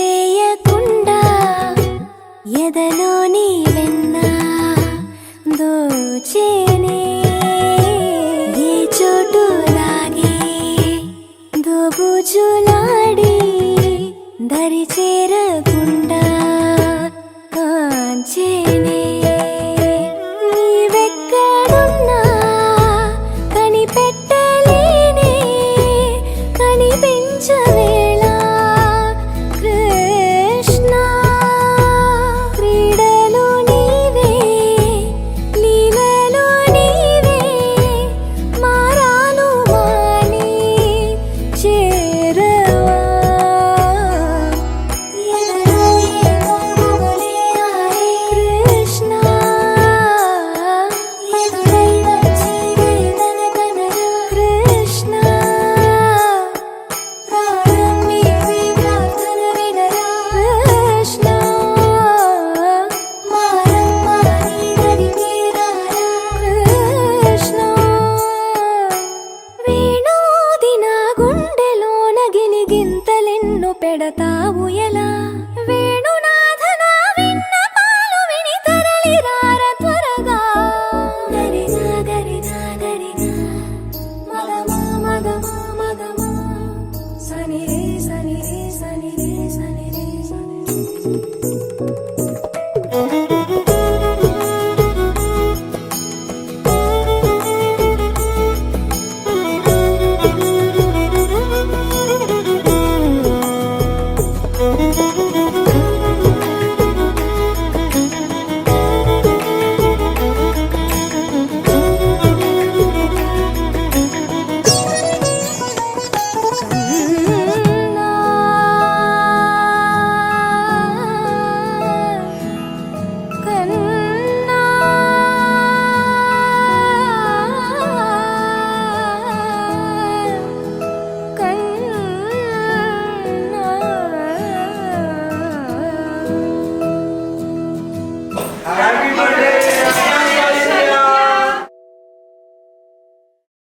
చేయకుండా ఎదలోని వెన్న దోచేనే ఏ చోటు లాగే దోబుజులాడి దరి చేరకుండా కాంచేనే నీవెక్కడున్నా కనిపెట్టలేనే కనిపించవేళ కృష్ణ క్రీడలు నీవే లీలలు నీవే మారాను మాని చేరవా ఎదలో ఏమో గుబులే ఆయే కృష్ణ ఎదురై వచ్చి వేదన కనరా కృష్ణ ప్రాణం నీవే ప్రార్థన వినరా కృష్ణ మారమ్మా నీ దరి మీరారా కృష్ణ వేణోది నా గుండెలోన గిలిగింతలెన్ను పెడతావు ఎలా వేణునాథ నా విన్నపాలు విని తరలిరార త్వరగా గరినా గరినా గరినా మగమా మగమా మగమా సని రే సని రే సని రే సని రే సని రే.